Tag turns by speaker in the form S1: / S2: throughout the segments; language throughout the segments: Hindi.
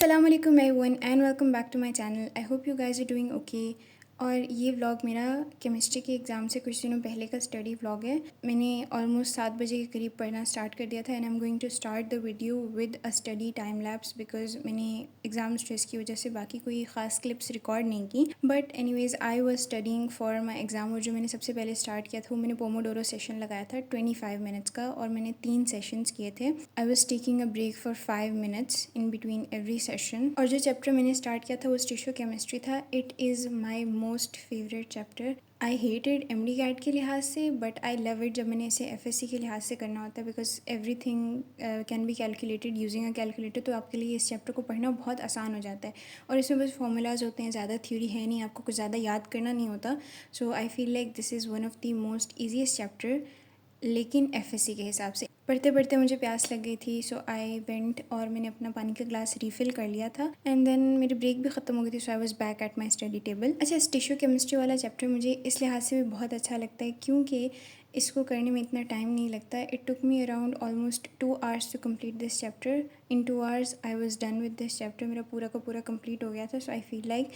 S1: Assalamu alaikum everyone and welcome back to my channel. I hope you guys are doing okay. और ये व्लॉग मेरा केमिस्ट्री के एग्ज़ाम से कुछ दिनों पहले का स्टडी व्लॉग है। मैंने ऑलमोस्ट 7 बजे के करीब पढ़ना स्टार्ट कर दिया था and I am going to start the video with a study time lapse because मैंने एग्ज़ाम स्ट्रेस की वजह से बाकी कोई ख़ास क्लिप्स रिकॉर्ड नहीं की। But anyways I was studying for my exam और जो मैंने सबसे पहले स्टार्ट किया था वो मैंने पोमोडोरो सेशन लगाया था 25 मिनट्स का और मैंने 3 सेशंस किए थे। I was taking a break for 5 minutes in between every session. और जो चैप्टर मैंने स्टार्ट किया था वो टिश्यू केमिस्ट्री था। It is my most favourite chapter. I hated MD CAT के लिहाज से बट आई लव इट जब मैंने इसे एफएससी के लिहाज से करना होता है because every thing can be calculated using a calculator. तो आपके लिए इस चैप्टर को पढ़ना बहुत आसान हो जाता है और इसमें बस फॉर्मूलाज होते हैं, ज़्यादा थ्योरी है नहीं, आपको कुछ ज़्यादा याद करना नहीं होता। So I feel like this is one of the most easiest chapter, लेकिन एफएससी के हिसाब से। पढ़ते पढ़ते मुझे प्यास लग गई थी सो आई वेंट और मैंने अपना पानी का ग्लास रिफ़िल कर लिया था एंड देन मेरी ब्रेक भी ख़त्म हो गई थी so I was back at my study table. अच्छा, इस टिश्यू केमिस्ट्री वाला चैप्टर मुझे इस लिहाज से भी बहुत अच्छा लगता है क्योंकि इसको करने में इतना टाइम नहीं लगता। It took me around almost 2 hours to complete this chapter. In 2 hours I was done with this chapter. मेरा पूरा का पूरा कम्प्लीट हो गया था। सो आई फील लाइक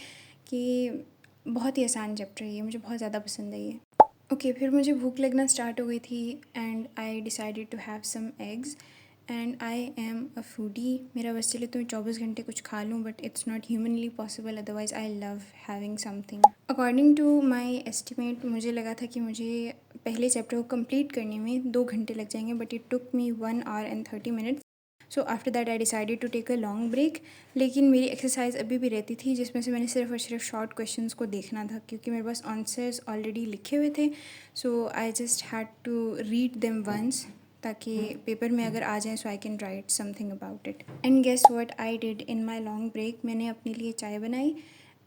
S1: कि बहुत ही आसान चैप्टर है ये, मुझे बहुत ज़्यादा पसंद है ये। ओके, फिर मुझे भूख लगना स्टार्ट हो गई थी and I decided to have some eggs and I am a foodie. मेरा बस चले तो मैं 24 घंटे कुछ खा लूँ but it's not humanly possible, otherwise I love having something. According to my estimate मुझे लगा था कि मुझे पहले चैप्टर को कंप्लीट करने में 2 घंटे लग जाएंगे but it took me 1 hour and 30 minutes. So after that I decided to take a long break. लेकिन मेरी एक्सरसाइज अभी भी रहती थी जिसमें से मैंने सिर्फ और सिर्फ शॉर्ट क्वेश्चंस को देखना था क्योंकि मेरे पास आंसर्स ऑलरेडी लिखे हुए थे। So I just had to read them once ताकि पेपर में अगर आ जाए so I can write something about it. And guess what I did in my long break, मैंने अपने लिए चाय बनाई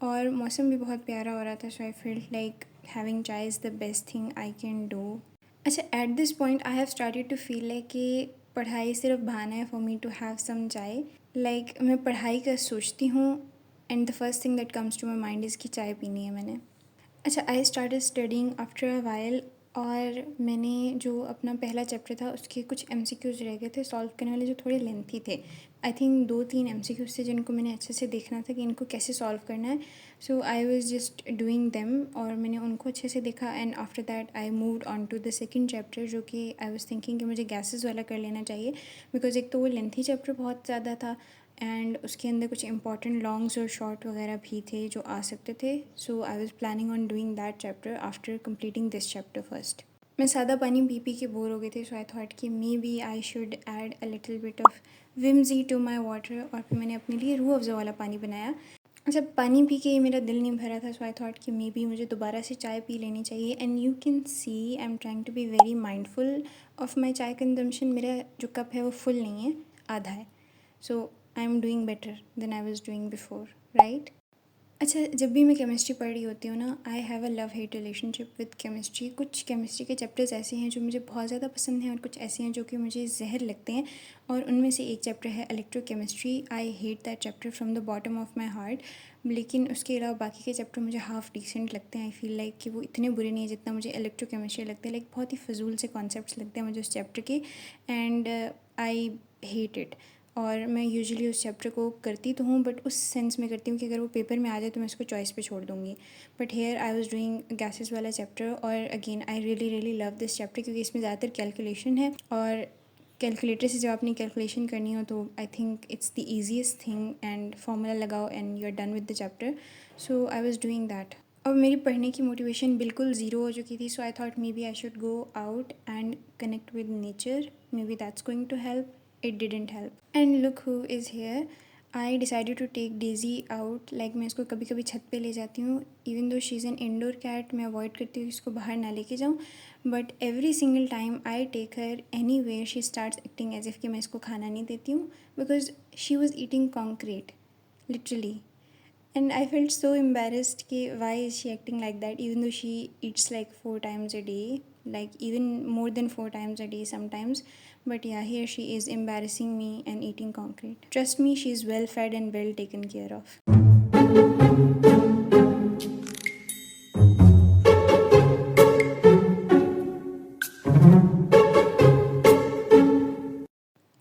S1: और मौसम भी बहुत प्यारा हो रहा था so I feeled like having chai is the best thing I can do. अच्छा, at this point I have started to feel like कि पढ़ाई सिर्फ बहाना है for me to have some chai. Like मैं पढ़ाई का सोचती हूँ and the first thing that comes to my mind is कि चाय पीनी है मैंने। अच्छा, I started studying after a while और मैंने जो अपना पहला चैप्टर था उसके कुछ एमसीक्यूज़ रह गए थे सॉल्व करने वाले जो थोड़े लेंथी थे। आई थिंक 2-3 एमसीक्यूज़ थे जिनको मैंने अच्छे से देखना था कि इनको कैसे सॉल्व करना है। So I was just doing them और मैंने उनको अच्छे से देखा and after that I moved on to the second chapter जो कि आई वाज थिंकिंग कि मुझे गैसेस वाला कर लेना चाहिए बिकॉज एक तो वो लेंथी चैप्टर बहुत ज़्यादा था एंड उसके अंदर कुछ इंपॉर्टेंट लॉन्ग्स और शॉर्ट वगैरह भी थे जो आ सकते थे। So I was planning on doing that chapter after completing this chapter first. मैं सादा पानी पी के बोर हो गई थी सो आई थॉट कि maybe I should add a little bit of whimsy to my water और फिर मैंने अपने लिए रूह अफ़ज़ा वाला पानी बनाया। जब पानी पी के मेरा दिल नहीं भरा था सो आई थॉट कि मे बी मुझे दोबारा से चाय पी लेनी चाहिए। And you can see I am trying to be very mindful of my chai consumption. मेरा जो कप है वो फुल नहीं है, आधा है। So I am doing better than I was doing before, right. अच्छा, जब भी मैं केमिस्ट्री पढ़ रही होती हूँ ना I have a love hate relationship with chemistry. कुछ केमिस्ट्री के चैप्टर्स ऐसे हैं जो मुझे बहुत ज़्यादा पसंद हैं और कुछ ऐसे हैं जो कि मुझे जहर लगते हैं और उनमें से एक चैप्टर है electrochemistry. I hate that chapter from the bottom of my heart. लेकिन उसके अलावा बाकी के चैप्टर मुझे हाफ डिसेंट लगते हैं। आई फील लाइक कि वो इतने बुरे नहीं है जितना मुझे इलेक्ट्रोकेमिस्ट्री लगते हैं। लाइक बहुत ही फजूल से कॉन्सेप्ट्स लगते हैं मुझे उस चैप्टर के एंड आई हेट इट। और मैं यूजुअली उस चैप्टर को करती तो हूँ बट उस सेंस में करती हूँ कि अगर वो पेपर में आ जाए तो मैं उसको चॉइस पे छोड़ दूँगी। But here I was doing gases वाला चैप्टर और again I really really love this chapter क्योंकि इसमें ज़्यादातर कैलकुलेशन है और कैलकुलेटर से जब अपनी कैलकुलेशन करनी हो तो I think it's the easiest thing and formula लगाओ and you are done with the chapter. So I was doing that. अब मेरी पढ़ने की मोटिवेशन बिल्कुल ज़ीरो हो चुकी थी so I thought maybe I should go out and connect with nature, maybe that's going to help. It didn't help. And look who is here. I decided to take Daisy out. Like मैं इसको कभी कभी छत पे ले जाती हूँ even though she's an indoor cat. मैं अवॉइड करती हूँ इसको बाहर ना लेके जाऊँ but every single time I take her anywhere she starts acting as if कि मैं इसको खाना नहीं देती हूँ because she was eating concrete literally. And I felt so embarrassed कि why is she acting like that even though she eats like 4 times a day, like even more than 4 times a day sometimes. But yeah, here she is embarrassing me and eating concrete. Trust me, she is well fed and well taken care of.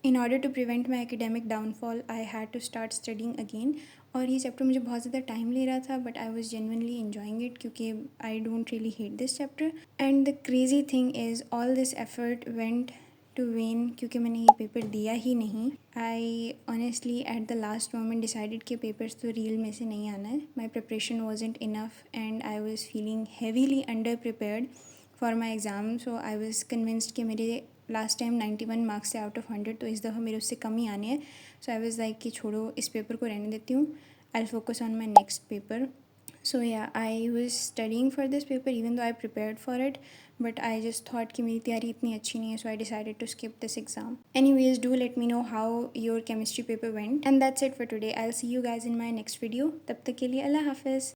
S1: In order to prevent my academic downfall, I had to start studying again. और ये चैप्टर मुझे बहुत ज़्यादा टाइम ले रहा था, but I was genuinely enjoying it क्योंकि I don't really hate this chapter. And the crazy thing is all this effort went to vain क्योंकि मैंने ये पेपर दिया ही नहीं. I honestly at the last moment decided कि पेपर्स तो रील में से नहीं आना है. My preparation wasn't enough and I was feeling heavily under prepared for my exam. So I was convinced कि मेरे लास्ट टाइम 91 मार्क्स से आउट ऑफ 100, तो इस दफ़ा मेरे उससे कम ही आने हैं. सो आई वॉज लाइक कि छोड़ो, इस पेपर को रहने देती हूँ. I will focus on my next paper. So yeah, I was studying for this paper even though I prepared for it, but I just thought कि मेरी तैयारी इतनी अच्छी नहीं है, so I decided to skip this exam. Anyways, do let me know how your chemistry paper went. And that's it for today. I'll see you guys in my next video. तब तक के लिए अल्लाह हाफ़िज़.